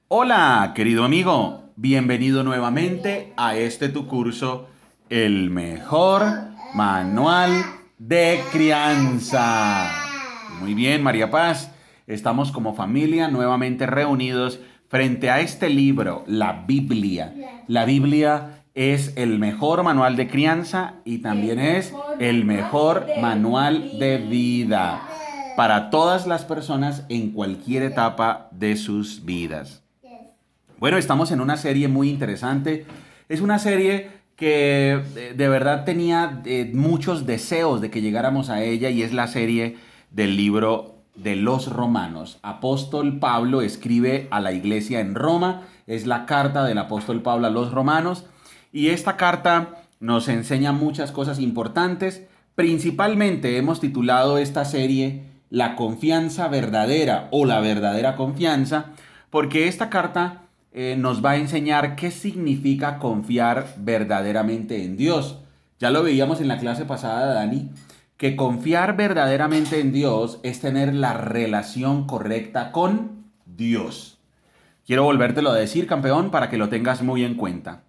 Hola, querido amigo, bienvenido nuevamente a este tu curso, el mejor manual de crianza. Muy bien, María Paz, estamos como familia nuevamente reunidos frente a este libro, la Biblia. La Biblia es el mejor manual de crianza y también es el mejor manual de vida para todas las personas en cualquier etapa de sus vidas. Bueno, estamos en una serie muy interesante. Es una serie que de verdad tenía muchos deseos de que llegáramos a ella y es la serie del libro de los Romanos. Apóstol Pablo escribe a la iglesia en Roma, es la carta del apóstol Pablo a los romanos y esta carta nos enseña muchas cosas importantes. Principalmente hemos titulado esta serie La confianza verdadera o la verdadera confianza porque esta carta nos va a enseñar qué significa confiar verdaderamente en Dios. Ya lo veíamos en la clase pasada, Dani, que confiar verdaderamente en Dios es tener la relación correcta con Dios. Quiero volvértelo a decir, campeón, para que lo tengas muy en cuenta.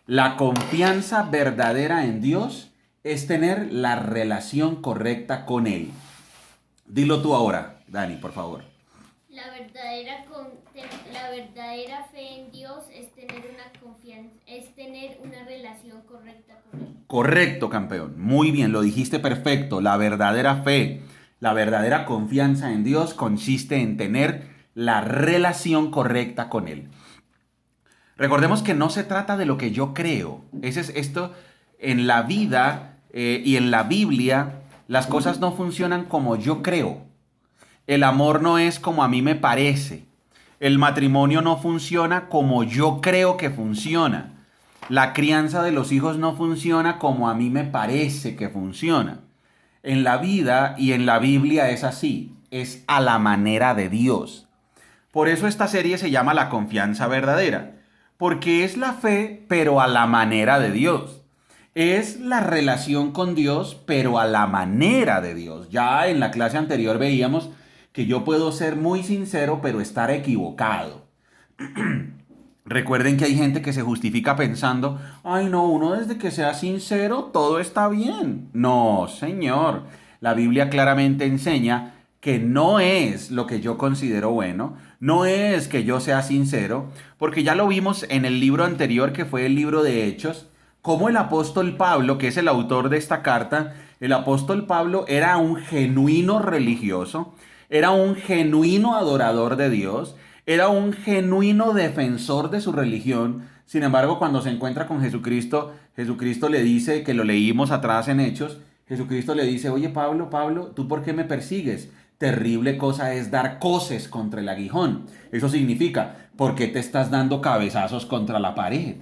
La confianza verdadera en Dios es tener la relación correcta con Él. Dilo tú ahora, Dani, por favor. La verdadera fe en Dios es tener una confianza, es tener una relación correcta con Él. Correcto, campeón. Muy bien, lo dijiste perfecto. La verdadera fe, la verdadera confianza en Dios consiste en tener la relación correcta con Él. Recordemos que no se trata de lo que yo creo. Ese es esto en la vida y en la Biblia. Las cosas no funcionan como yo creo. El amor no es como a mí me parece. El matrimonio no funciona como yo creo que funciona. La crianza de los hijos no funciona como a mí me parece que funciona. En la vida y en la Biblia es así. Es a la manera de Dios. Por eso esta serie se llama La confianza verdadera. Porque es la fe, pero a la manera de Dios. Es la relación con Dios, pero a la manera de Dios. Ya en la clase anterior veíamos que yo puedo ser muy sincero, pero estar equivocado. Recuerden que hay gente que se justifica pensando, ay no, uno desde que sea sincero, todo está bien. No, señor. La Biblia claramente enseña que no es lo que yo considero bueno, no es que yo sea sincero, porque ya lo vimos en el libro anterior que fue el libro de Hechos, como el apóstol Pablo, que es el autor de esta carta, el apóstol Pablo era un genuino religioso, era un genuino adorador de Dios, era un genuino defensor de su religión. Sin embargo, cuando se encuentra con Jesucristo, Jesucristo le dice, que lo leímos atrás en Hechos, Jesucristo le dice, oye Pablo, Pablo, ¿tú por qué me persigues? Terrible cosa es dar coces contra el aguijón. Eso significa, ¿por qué te estás dando cabezazos contra la pared?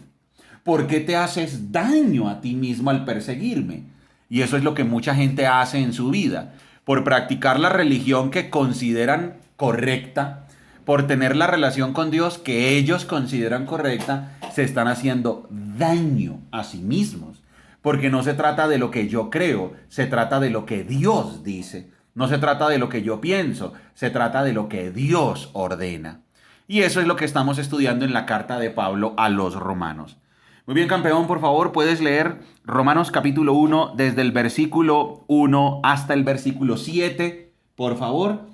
¿Por qué te haces daño a ti mismo al perseguirme? Y eso es lo que mucha gente hace en su vida. Por practicar la religión que consideran correcta, por tener la relación con Dios que ellos consideran correcta, se están haciendo daño a sí mismos. Porque no se trata de lo que yo creo, se trata de lo que Dios dice. No se trata de lo que yo pienso, se trata de lo que Dios ordena. Y eso es lo que estamos estudiando en la carta de Pablo a los romanos. Muy bien, campeón, por favor, puedes leer Romanos capítulo 1 desde el versículo 1 hasta el versículo 7, por favor.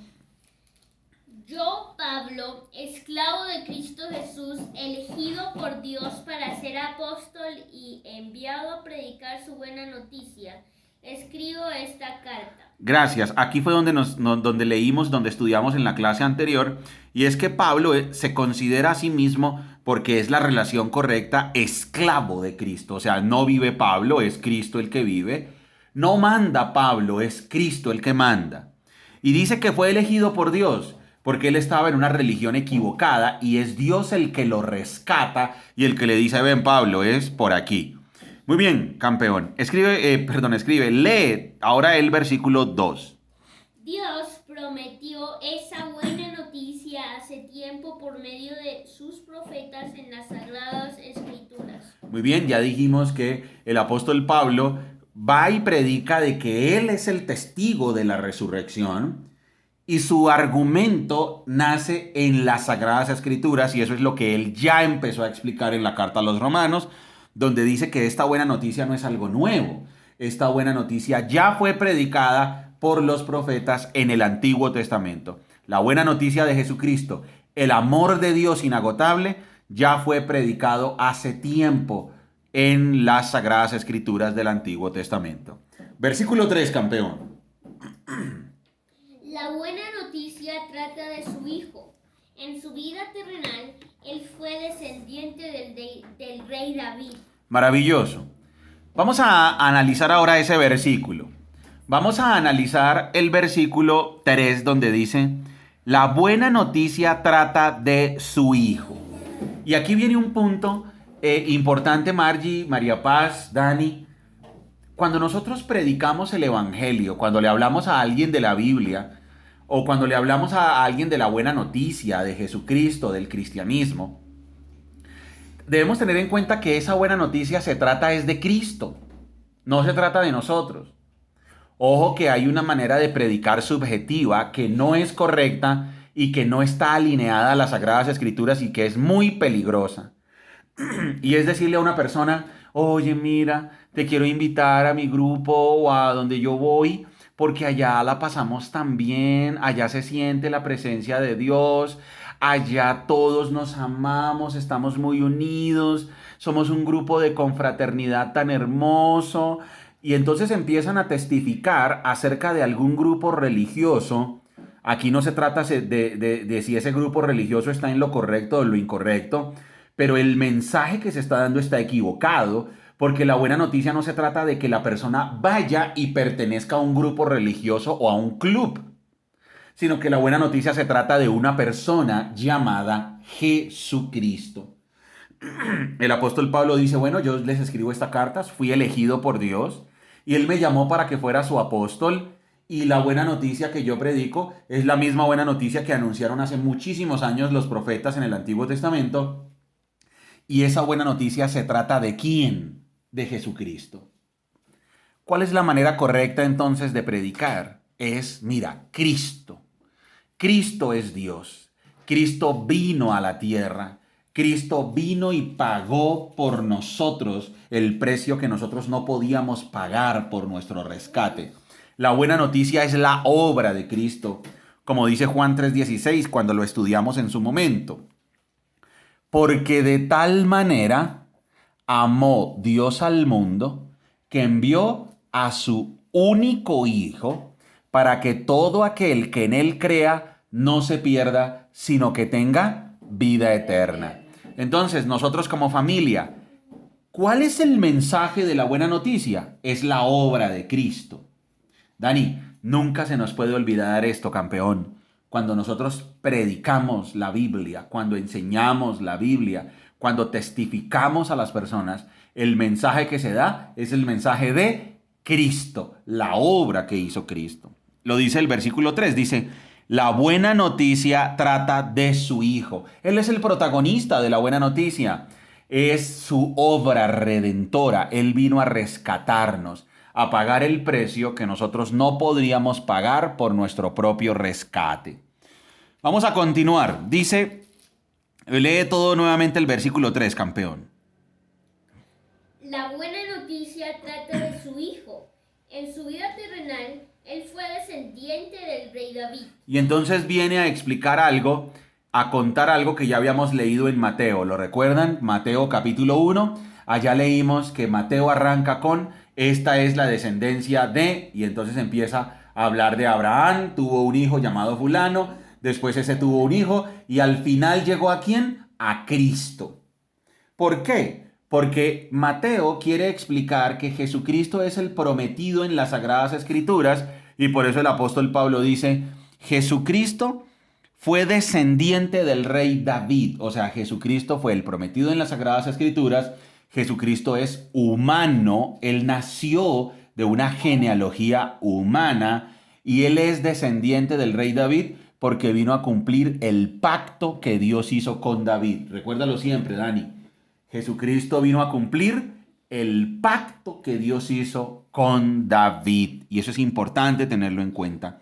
Yo, Pablo, esclavo de Cristo Jesús, elegido por Dios para ser apóstol y enviado a predicar su buena noticia, escribo esta carta. Gracias. Aquí fue donde leímos, donde estudiamos en la clase anterior, y es que Pablo se considera a sí mismo, porque es la relación correcta, esclavo de Cristo. O sea, no vive Pablo, es Cristo el que vive. No manda Pablo, es Cristo el que manda. Y dice que fue elegido por Dios, porque él estaba en una religión equivocada y es Dios el que lo rescata y el que le dice, ven Pablo, es por aquí. Muy bien, campeón. Escribe, lee ahora el versículo 2. Dios prometió esa buena noticia hace tiempo por medio de sus profetas en las Sagradas Escrituras. Muy bien, ya dijimos que el apóstol Pablo va y predica de que él es el testigo de la resurrección y su argumento nace en las Sagradas Escrituras, y eso es lo que él ya empezó a explicar en la carta a los Romanos, donde dice que esta buena noticia no es algo nuevo. Esta buena noticia ya fue predicada por los profetas en el Antiguo Testamento. La buena noticia de Jesucristo, el amor de Dios inagotable, ya fue predicado hace tiempo en las Sagradas Escrituras del Antiguo Testamento. Versículo 3, campeón. La buena noticia trata de su Hijo. En su vida terrenal, él fue descendiente del rey David. Maravilloso. Vamos a analizar ahora ese versículo. Vamos a analizar el versículo 3 donde dice, la buena noticia trata de su Hijo. Y aquí viene un punto importante, Margie, María Paz, Dani. Cuando nosotros predicamos el Evangelio, cuando le hablamos a alguien de la Biblia, o cuando le hablamos a alguien de la buena noticia, de Jesucristo, del cristianismo, debemos tener en cuenta que esa buena noticia se trata es de Cristo, no se trata de nosotros. Ojo que hay una manera de predicar subjetiva que no es correcta y que no está alineada a las Sagradas Escrituras y que es muy peligrosa. Y es decirle a una persona, oye, mira, te quiero invitar a mi grupo o a donde yo voy, porque allá la pasamos tan bien, allá se siente la presencia de Dios, allá todos nos amamos, estamos muy unidos, somos un grupo de confraternidad tan hermoso. Y entonces empiezan a testificar acerca de algún grupo religioso. Aquí no se trata de si ese grupo religioso está en lo correcto o en lo incorrecto, pero el mensaje que se está dando está equivocado, porque la buena noticia no se trata de que la persona vaya y pertenezca a un grupo religioso o a un club, sino que la buena noticia se trata de una persona llamada Jesucristo. El apóstol Pablo dice, bueno, yo les escribo esta carta, fui elegido por Dios y Él me llamó para que fuera su apóstol, y la buena noticia que yo predico es la misma buena noticia que anunciaron hace muchísimos años los profetas en el Antiguo Testamento. Y esa buena noticia se trata ¿de quién? De Jesucristo. ¿Cuál es la manera correcta entonces de predicar? Es, mira, Cristo. Cristo es Dios. Cristo vino a la tierra. Cristo vino y pagó por nosotros el precio que nosotros no podíamos pagar por nuestro rescate. La buena noticia es la obra de Cristo, como dice Juan 3:16 cuando lo estudiamos en su momento. Porque de tal manera amó Dios al mundo que envió a su único Hijo para que todo aquel que en Él crea no se pierda, sino que tenga vida eterna. Entonces, nosotros como familia, ¿cuál es el mensaje de la buena noticia? Es la obra de Cristo. Dani, nunca se nos puede olvidar esto, campeón. Cuando nosotros predicamos la Biblia, cuando enseñamos la Biblia, cuando testificamos a las personas, el mensaje que se da es el mensaje de Cristo, la obra que hizo Cristo. Lo dice el versículo 3, dice, la buena noticia trata de su Hijo. Él es el protagonista de la buena noticia. Es su obra redentora. Él vino a rescatarnos, a pagar el precio que nosotros no podríamos pagar por nuestro propio rescate. Vamos a continuar. Dice, lee todo nuevamente el versículo 3, campeón. La buena noticia trata de su Hijo. En su vida terrenal, él fue descendiente del rey David. Y entonces viene a explicar algo, a contar algo que ya habíamos leído en Mateo. ¿Lo recuerdan? Mateo capítulo 1. Allá leímos que Mateo arranca con, esta es la descendencia de, y entonces empieza a hablar de Abraham, tuvo un hijo llamado fulano, después ese tuvo un hijo, y al final llegó ¿a quién? A Cristo. ¿Por qué? Porque Mateo quiere explicar que Jesucristo es el prometido en las Sagradas Escrituras, y por eso el apóstol Pablo dice, Jesucristo fue descendiente del rey David. O sea, Jesucristo fue el prometido en las Sagradas Escrituras. Jesucristo es humano, Él nació de una genealogía humana y Él es descendiente del rey David porque vino a cumplir el pacto que Dios hizo con David. Recuérdalo siempre, Dani. Jesucristo vino a cumplir el pacto que Dios hizo con David. Y eso es importante tenerlo en cuenta.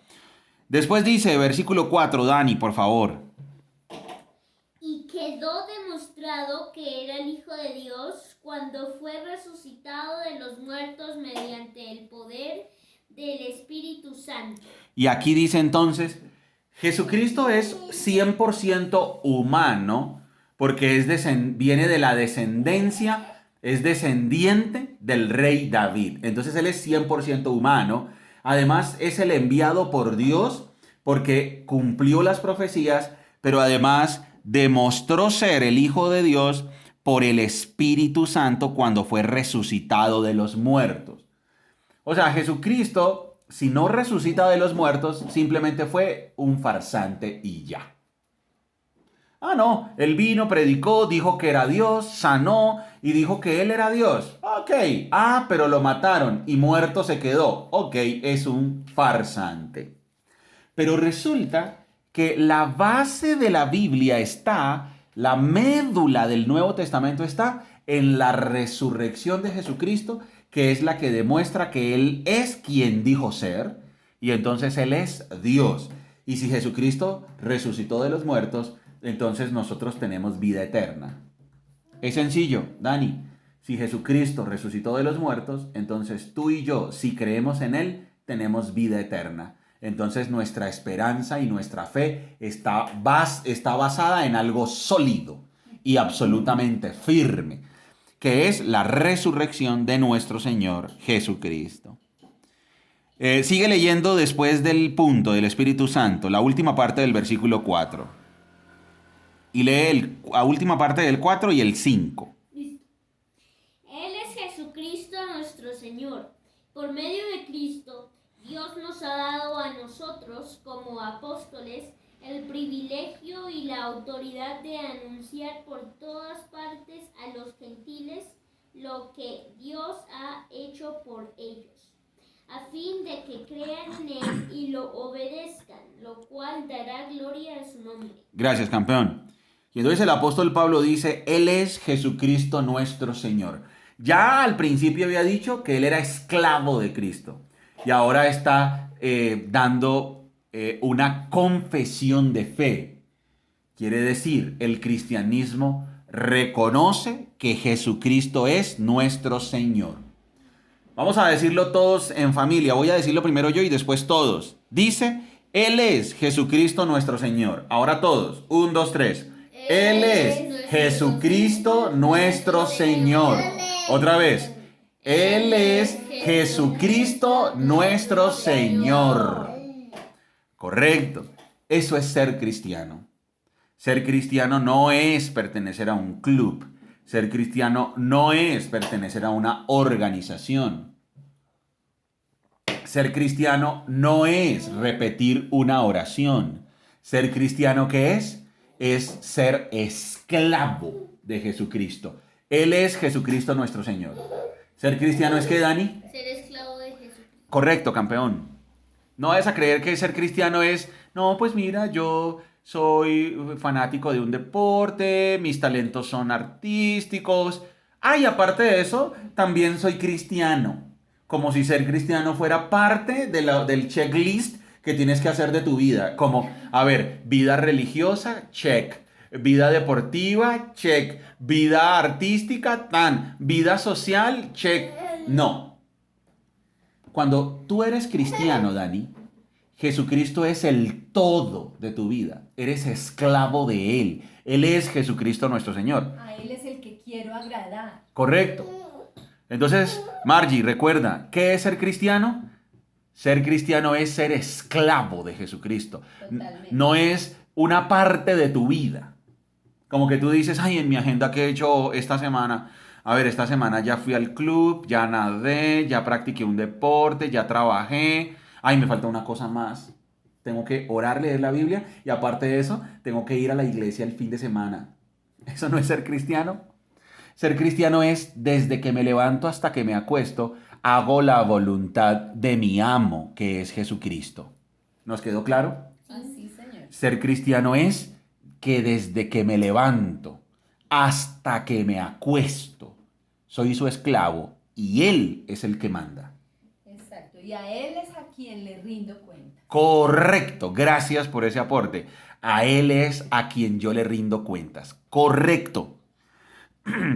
Después dice, versículo 4, Dani, por favor. Y quedó demostrado que era el Hijo de Dios cuando fue resucitado de los muertos mediante el poder del Espíritu Santo. Y aquí dice entonces, Jesucristo es 100% humano porque viene de la descendencia, es descendiente del rey David. Entonces él es 100% humano. Además es el enviado por Dios porque cumplió las profecías, pero además demostró ser el Hijo de Dios por el Espíritu Santo cuando fue resucitado de los muertos. O sea, Jesucristo, si no resucita de los muertos, simplemente fue un farsante y ya. Ah, no, él vino, predicó, dijo que era Dios, sanó y dijo que él era Dios. Ok, pero lo mataron y muerto se quedó. Ok, es un farsante. Pero resulta que la base de la Biblia está, la médula del Nuevo Testamento está en la resurrección de Jesucristo, que es la que demuestra que Él es quien dijo ser, y entonces Él es Dios. Y si Jesucristo resucitó de los muertos, entonces nosotros tenemos vida eterna. Es sencillo, Dani. Si Jesucristo resucitó de los muertos, entonces tú y yo, si creemos en Él, tenemos vida eterna. Entonces nuestra esperanza y nuestra fe está basada en algo sólido y absolutamente firme, que es la resurrección de nuestro Señor Jesucristo. Sigue leyendo después del punto del Espíritu Santo, la última parte del versículo 4. Y lee la última parte del 4 y el 5. Listo. Él es Jesucristo nuestro Señor. Por medio de Cristo, Dios nos ha dado a nosotros, como apóstoles, el privilegio y la autoridad de anunciar por todas partes a los gentiles lo que Dios ha hecho por ellos, a fin de que crean en Él y lo obedezcan, lo cual dará gloria a su nombre. Gracias, campeón. Y entonces el apóstol Pablo dice, Él es Jesucristo nuestro Señor. Ya al principio había dicho que Él era esclavo de Cristo. Y ahora está dando una confesión de fe. Quiere decir, el cristianismo reconoce que Jesucristo es nuestro Señor. Vamos a decirlo todos en familia. Voy a decirlo primero yo y después todos. Dice, Él es Jesucristo nuestro Señor. Ahora todos. 1, 2, 3. Él es Jesucristo nuestro Señor. Otra vez. Él es Jesucristo nuestro Señor. Correcto. Eso es ser cristiano. Ser cristiano no es pertenecer a un club. Ser cristiano no es pertenecer a una organización. Ser cristiano no es repetir una oración. Ser cristiano, ¿qué es? Es ser esclavo de Jesucristo. Él es Jesucristo nuestro Señor. ¿Ser cristiano es qué, Dani? Ser esclavo de Jesucristo. Correcto, campeón. No vayas a creer que ser cristiano es, no, pues mira, yo soy fanático de un deporte, mis talentos son artísticos. Y aparte de eso, también soy cristiano. Como si ser cristiano fuera parte del checklist que tienes que hacer de tu vida. Como, a ver, vida religiosa, check. Vida deportiva, check. Vida artística, tan. Vida social, check. No. Cuando tú eres cristiano, Dani, Jesucristo es el todo de tu vida. Eres esclavo de Él. Él es Jesucristo nuestro Señor. A Él es el que quiero agradar. Correcto. Entonces, Margie, recuerda, ¿qué es ser cristiano? Ser cristiano es ser esclavo de Jesucristo. Totalmente. No es una parte de tu vida. Como que tú dices, ay, en mi agenda que he hecho esta semana. A ver, esta semana ya fui al club, ya nadé, ya practiqué un deporte, ya trabajé. Ay, me falta una cosa más. Tengo que orar, leer la Biblia y aparte de eso, tengo que ir a la iglesia el fin de semana. ¿Eso no es ser cristiano? Ser cristiano es desde que me levanto hasta que me acuesto, hago la voluntad de mi amo, que es Jesucristo. ¿Nos quedó claro? Así, Señor. Ser cristiano es que desde que me levanto hasta que me acuesto, soy su esclavo y Él es el que manda. Exacto. Y a Él es a quien le rindo cuenta. Correcto, gracias por ese aporte. A Él es a quien yo le rindo cuentas. Correcto.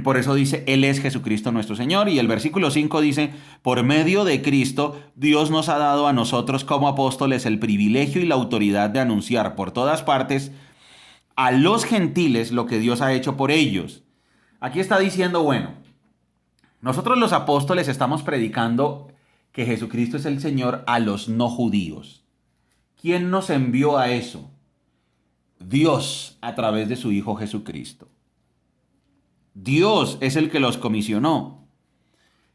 Por eso dice, Él es Jesucristo nuestro Señor. Y el versículo 5 dice, por medio de Cristo, Dios nos ha dado a nosotros como apóstoles el privilegio y la autoridad de anunciar por todas partes a los gentiles lo que Dios ha hecho por ellos. Aquí está diciendo, bueno, nosotros los apóstoles estamos predicando que Jesucristo es el Señor a los no judíos. ¿Quién nos envió a eso? Dios a través de su Hijo Jesucristo. Dios es el que los comisionó.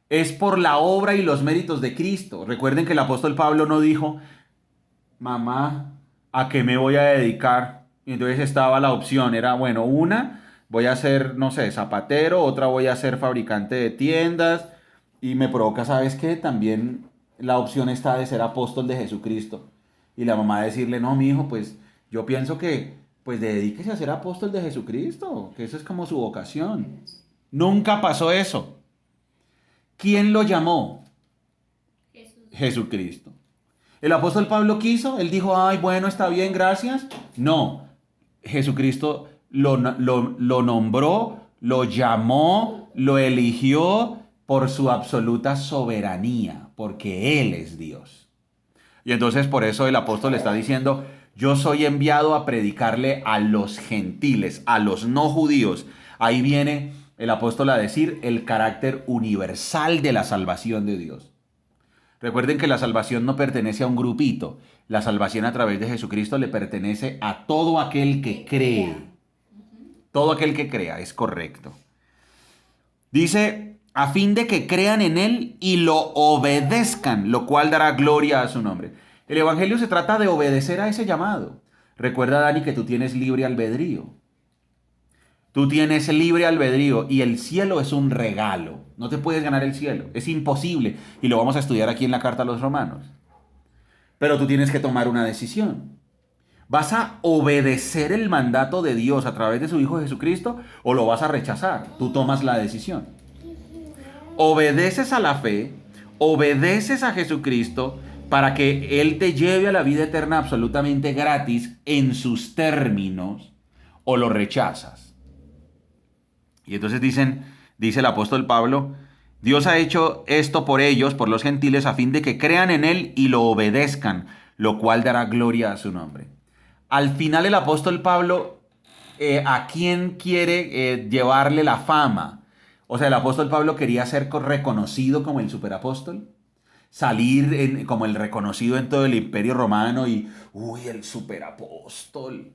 Es por la obra y los méritos de Cristo. Recuerden que el apóstol Pablo no dijo, mamá, ¿a qué me voy a dedicar? Y entonces estaba la opción, era, bueno, una, voy a ser, no sé, zapatero, otra voy a ser fabricante de tiendas, y me provoca, ¿sabes qué? También la opción está de ser apóstol de Jesucristo. Y la mamá decirle, no, mi hijo, pues yo pienso que, pues dedíquese a ser apóstol de Jesucristo, que eso es como su vocación. Nunca pasó eso. ¿Quién lo llamó? Jesús. Jesucristo. ¿El apóstol Pablo quiso? Él dijo, ay, bueno, está bien, gracias. No. Jesucristo lo nombró, lo llamó, lo eligió por su absoluta soberanía, porque Él es Dios. Y entonces por eso el apóstol está diciendo, yo soy enviado a predicarle a los gentiles, a los no judíos. Ahí viene el apóstol a decir el carácter universal de la salvación de Dios. Recuerden que la salvación no pertenece a un grupito. La salvación a través de Jesucristo le pertenece a todo aquel que cree. Todo aquel que crea, es correcto. Dice, a fin de que crean en Él y lo obedezcan, lo cual dará gloria a su nombre. El Evangelio se trata de obedecer a ese llamado. Recuerda, Dani, que tú tienes libre albedrío. Tú tienes libre albedrío y el cielo es un regalo. No te puedes ganar el cielo. Es imposible. Y lo vamos a estudiar aquí en la carta a los romanos. Pero tú tienes que tomar una decisión. ¿Vas a obedecer el mandato de Dios a través de su Hijo Jesucristo o lo vas a rechazar? Tú tomas la decisión. Obedeces a la fe, obedeces a Jesucristo para que Él te lleve a la vida eterna absolutamente gratis en sus términos, o lo rechazas. Y entonces dice el apóstol Pablo, Dios ha hecho esto por ellos, por los gentiles, a fin de que crean en Él y lo obedezcan, lo cual dará gloria a su nombre. Al final el apóstol Pablo, ¿a quién quiere llevarle la fama? O sea, el apóstol Pablo quería ser reconocido como el superapóstol, salir como el reconocido en todo el imperio romano y, uy, el superapóstol.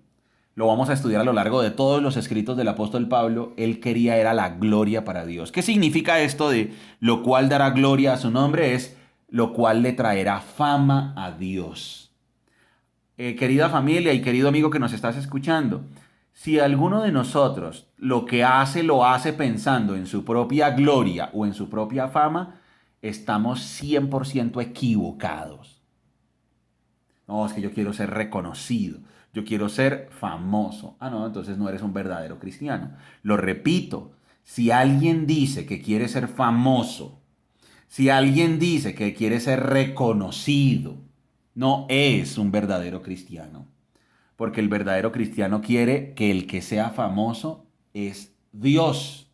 Lo vamos a estudiar a lo largo de todos los escritos del apóstol Pablo. Él quería era la gloria para Dios. ¿Qué significa esto de lo cual dará gloria a su nombre? Es lo cual le traerá fama a Dios. Querida familia y querido amigo que nos estás escuchando, si alguno de nosotros lo que hace lo hace pensando en su propia gloria o en su propia fama, estamos 100% equivocados. No, es que yo quiero ser reconocido. Yo quiero ser famoso. Ah, no, entonces no eres un verdadero cristiano. Lo repito, si alguien dice que quiere ser famoso, si alguien dice que quiere ser reconocido, no es un verdadero cristiano. Porque el verdadero cristiano quiere que el que sea famoso es Dios.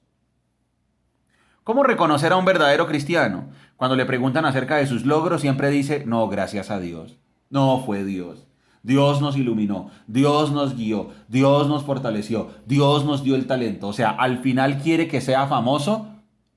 ¿Cómo reconocer a un verdadero cristiano? Cuando le preguntan acerca de sus logros, siempre dice, no, gracias a Dios. No fue Dios. Dios nos iluminó, Dios nos guió, Dios nos fortaleció, Dios nos dio el talento. O sea, al final quiere que sea famoso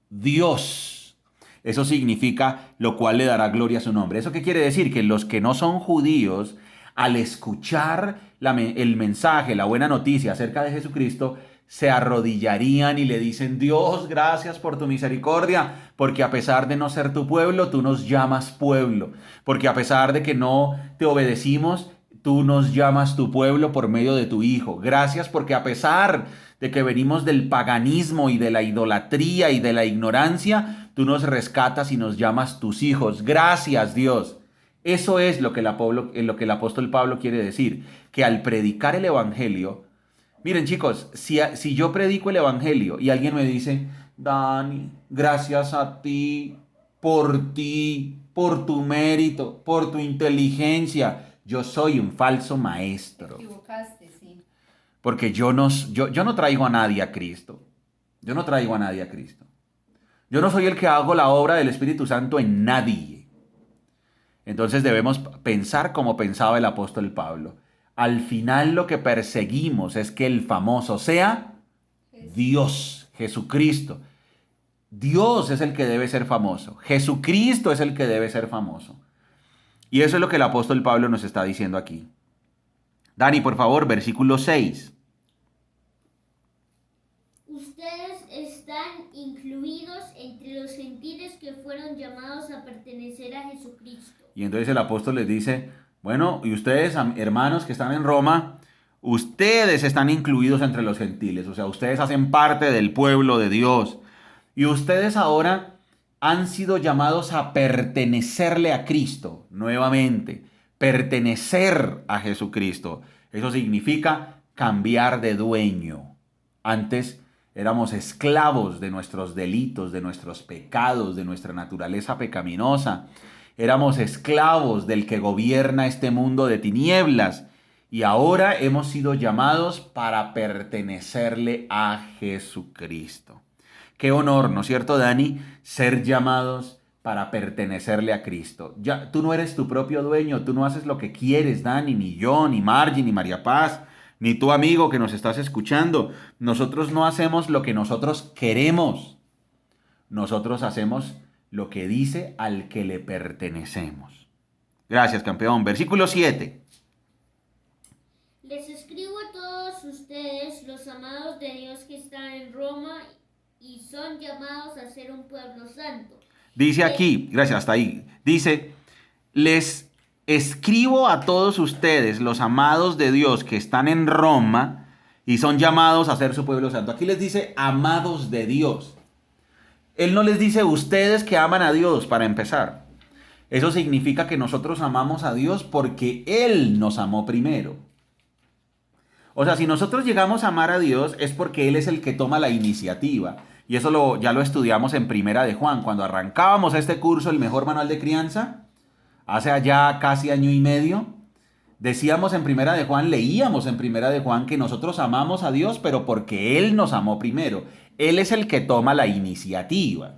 Dios. Eso significa lo cual le dará gloria a su nombre. ¿Eso qué quiere decir? Que los que no son judíos, al escuchar el mensaje, la buena noticia acerca de Jesucristo, se arrodillarían y le dicen, Dios, gracias por tu misericordia, porque a pesar de no ser tu pueblo, tú nos llamas pueblo. Porque a pesar de que no te obedecimos, tú nos llamas tu pueblo por medio de tu Hijo. Gracias porque a pesar de que venimos del paganismo y de la idolatría y de la ignorancia, tú nos rescatas y nos llamas tus hijos. Gracias, Dios. Eso es lo que el apóstol Pablo quiere decir, que al predicar el evangelio, miren chicos, si yo predico el evangelio y alguien me dice, Dani, gracias a ti, por tu mérito, por tu inteligencia, yo soy un falso Te maestro. equivocaste, sí. Porque yo no traigo a nadie a Cristo. Yo no traigo a nadie a Cristo. Yo no soy el que hago la obra del Espíritu Santo en nadie. Entonces debemos pensar como pensaba el apóstol Pablo. Al final lo que perseguimos es que el famoso sea Dios, Jesucristo. Dios es el que debe ser famoso. Jesucristo es el que debe ser famoso. Y eso es lo que el apóstol Pablo nos está diciendo aquí. Dani, por favor, versículo 6. Ustedes están incluidos entre los gentiles que fueron llamados a pertenecer a Jesucristo. Y entonces el apóstol les dice, bueno, y ustedes, hermanos que están en Roma, ustedes están incluidos entre los gentiles. O sea, ustedes hacen parte del pueblo de Dios. Y ustedes ahora han sido llamados a pertenecerle a Cristo nuevamente. Pertenecer a Jesucristo. Eso significa cambiar de dueño. Antes éramos esclavos de nuestros delitos, de nuestros pecados, de nuestra naturaleza pecaminosa. Éramos esclavos del que gobierna este mundo de tinieblas. Y ahora hemos sido llamados para pertenecerle a Jesucristo. Qué honor, ¿no es cierto, Dani? Ser llamados para pertenecerle a Cristo. Ya, tú no eres tu propio dueño, tú no haces lo que quieres, Dani, ni yo, ni Margie, ni María Paz, ni tu amigo que nos estás escuchando. Nosotros no hacemos lo que nosotros queremos. Nosotros hacemos lo que dice al que le pertenecemos. Gracias, campeón. Versículo 7. Les escribo a todos ustedes, los amados de Dios que están en Roma y son llamados a ser un pueblo santo. Dice aquí, gracias, hasta ahí. Dice, les escribo a todos ustedes, los amados de Dios que están en Roma y son llamados a ser su pueblo santo. Aquí les dice amados de Dios. Él no les dice ustedes que aman a Dios para empezar. Eso significa que nosotros amamos a Dios porque Él nos amó primero. O sea, si nosotros llegamos a amar a Dios es porque Él es el que toma la iniciativa. Y eso ya lo estudiamos en Primera de Juan. Cuando arrancábamos este curso, el mejor manual de crianza, hace allá casi año y medio, decíamos en Primera de Juan, leíamos en Primera de Juan que nosotros amamos a Dios, pero porque Él nos amó primero. Él es el que toma la iniciativa.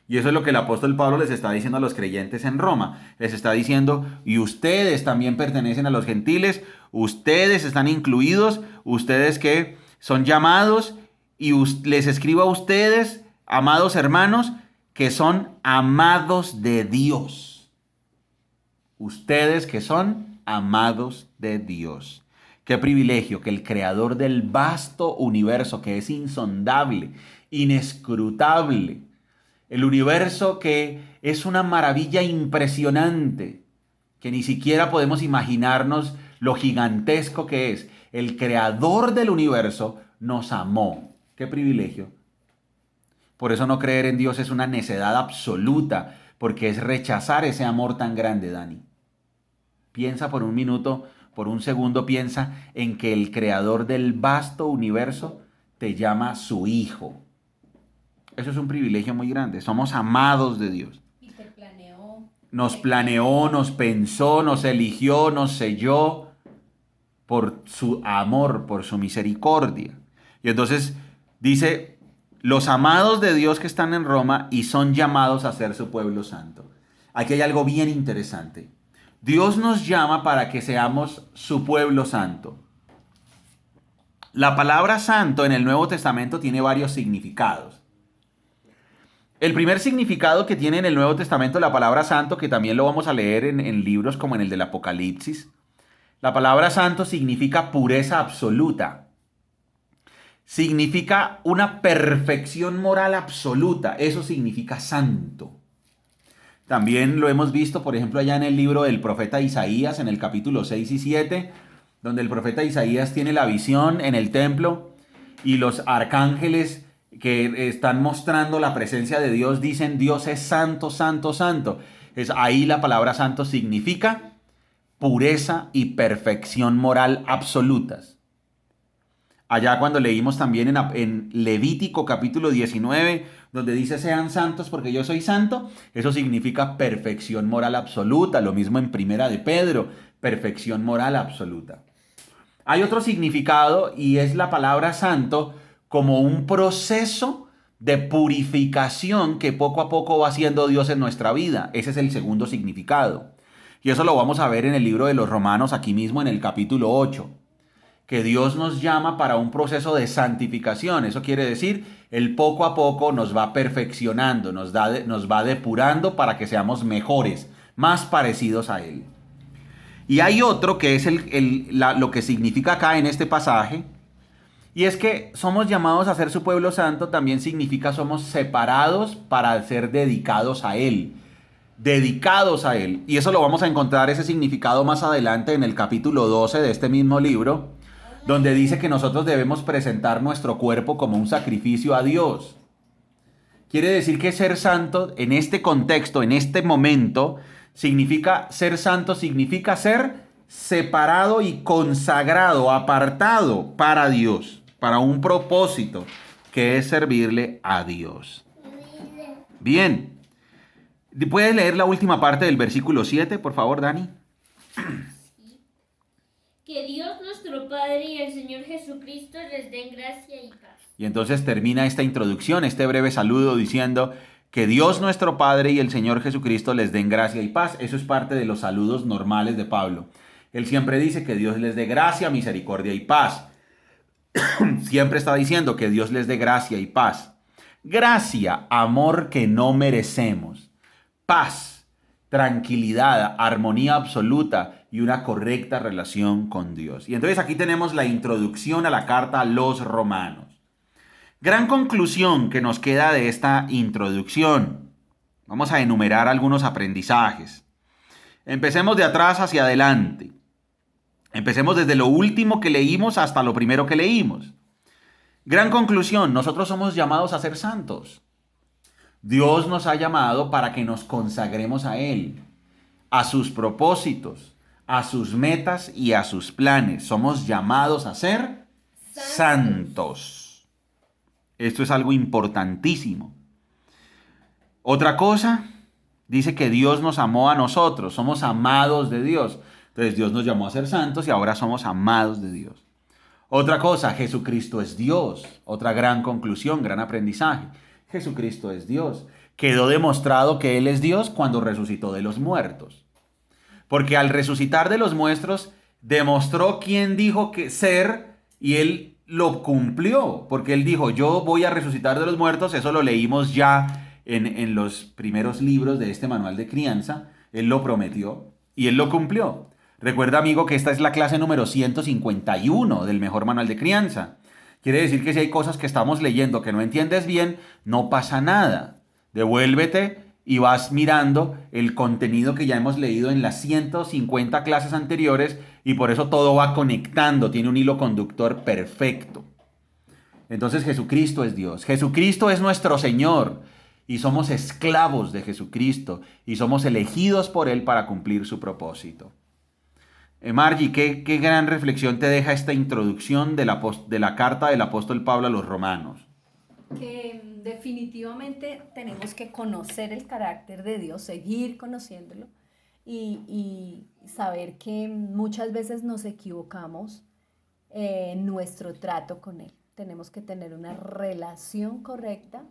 Y eso es lo que el apóstol Pablo les está diciendo a los creyentes en Roma. Les está diciendo, y ustedes también pertenecen a los gentiles, ustedes están incluidos, ustedes que son llamados, y les escribo a ustedes, amados hermanos, que son amados de Dios. Ustedes que son amados de Dios. Qué privilegio que el creador del vasto universo, que es insondable, inescrutable, el universo que es una maravilla impresionante, que ni siquiera podemos imaginarnos lo gigantesco que es. El creador del universo nos amó. ¡Qué privilegio! Por eso no creer en Dios es una necedad absoluta, porque es rechazar ese amor tan grande, Dani. Piensa por un minuto, por un segundo, piensa en que el creador del vasto universo te llama su hijo. Eso es un privilegio muy grande. Somos amados de Dios. Y te planeó. Nos planeó, nos pensó, nos eligió, nos selló por su amor, por su misericordia. Y entonces dice, los amados de Dios que están en Roma y son llamados a ser su pueblo santo. Aquí hay algo bien interesante. Dios nos llama para que seamos su pueblo santo. La palabra santo en el Nuevo Testamento tiene varios significados. El primer significado que tiene en el Nuevo Testamento la palabra santo, que también lo vamos a leer en libros como en el del Apocalipsis, la palabra santo significa pureza absoluta. Significa una perfección moral absoluta. Eso significa santo. También lo hemos visto, por ejemplo, allá en el libro del profeta Isaías, en el capítulo 6 y 7, donde el profeta Isaías tiene la visión en el templo y los arcángeles que están mostrando la presencia de Dios dicen, Dios es santo, santo, santo. Ahí la palabra santo significa pureza y perfección moral absolutas. Allá cuando leímos también en Levítico capítulo 19, donde dice sean santos porque yo soy santo, eso significa perfección moral absoluta. Lo mismo en Primera de Pedro, perfección moral absoluta. Hay otro significado y es la palabra santo como un proceso de purificación que poco a poco va haciendo Dios en nuestra vida. Ese es el segundo significado. Y eso lo vamos a ver en el libro de los Romanos, aquí mismo en el capítulo 8. Que Dios nos llama para un proceso de santificación. Eso quiere decir, Él poco a poco nos va perfeccionando, nos va depurando para que seamos mejores, más parecidos a Él. Y hay otro que es lo que significa acá en este pasaje, y es que somos llamados a ser su pueblo santo, también significa somos separados para ser dedicados a Él. Dedicados a Él. Y eso lo vamos a encontrar, ese significado más adelante en el capítulo 12 de este mismo libro, donde dice que nosotros debemos presentar nuestro cuerpo como un sacrificio a Dios. Quiere decir que ser santo en este contexto, en este momento, ser santo significa ser separado y consagrado, apartado para Dios, para un propósito que es servirle a Dios. Bien. ¿Puedes leer la última parte del versículo 7, por favor, Dani? Sí. Que Dios nuestro Padre y el Señor Jesucristo les den gracia y paz. Y entonces termina esta introducción, este breve saludo diciendo que Dios nuestro Padre y el Señor Jesucristo les den gracia y paz. Eso es parte de los saludos normales de Pablo. Él siempre dice que Dios les dé gracia, misericordia y paz. Siempre está diciendo que Dios les dé gracia y paz. Gracia, amor que no merecemos. Paz, tranquilidad, armonía absoluta y una correcta relación con Dios. Y entonces aquí tenemos la introducción a la carta a los Romanos. Gran conclusión que nos queda de esta introducción. Vamos a enumerar algunos aprendizajes. Empecemos de atrás hacia adelante. Empecemos desde lo último que leímos hasta lo primero que leímos. Gran conclusión, nosotros somos llamados a ser santos. Dios nos ha llamado para que nos consagremos a Él, a sus propósitos, a sus metas y a sus planes. Somos llamados a ser santos. Esto es algo importantísimo. Otra cosa, dice que Dios nos amó a nosotros, somos amados de Dios. Entonces Dios nos llamó a ser santos y ahora somos amados de Dios. Otra cosa, Jesucristo es Dios. Otra gran conclusión, gran aprendizaje. Jesucristo es Dios. Quedó demostrado que Él es Dios cuando resucitó de los muertos. Porque al resucitar de los muertos, demostró quién dijo que ser y Él lo cumplió. Porque Él dijo, yo voy a resucitar de los muertos. Eso lo leímos ya en los primeros libros de este manual de crianza. Él lo prometió y Él lo cumplió. Recuerda, amigo, que esta es la clase número 151 del mejor manual de crianza. Quiere decir que si hay cosas que estamos leyendo que no entiendes bien, no pasa nada. Devuélvete y vas mirando el contenido que ya hemos leído en las 150 clases anteriores y por eso todo va conectando, tiene un hilo conductor perfecto. Entonces Jesucristo es Dios, Jesucristo es nuestro Señor y somos esclavos de Jesucristo y somos elegidos por Él para cumplir su propósito. Margie, ¿qué gran reflexión te deja esta introducción de la carta del apóstol Pablo a los romanos? Que definitivamente tenemos que conocer el carácter de Dios, seguir conociéndolo y saber que muchas veces nos equivocamos en nuestro trato con Él. Tenemos que tener una relación correcta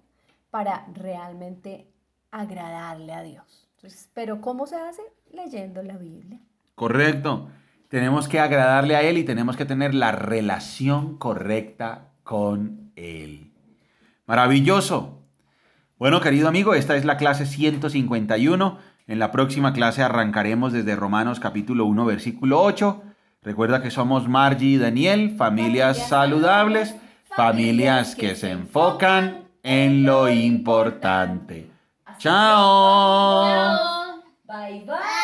para realmente agradarle a Dios. Entonces, ¿pero cómo se hace? Leyendo la Biblia. Correcto. Tenemos que agradarle a Él y tenemos que tener la relación correcta con Él. Maravilloso. Bueno, querido amigo, esta es la clase 151. En la próxima clase arrancaremos desde Romanos capítulo 1, versículo 8. Recuerda que somos Margie y Daniel, familias saludables, familias que se enfocan en lo importante. ¡Chao! Chao. Bye, bye.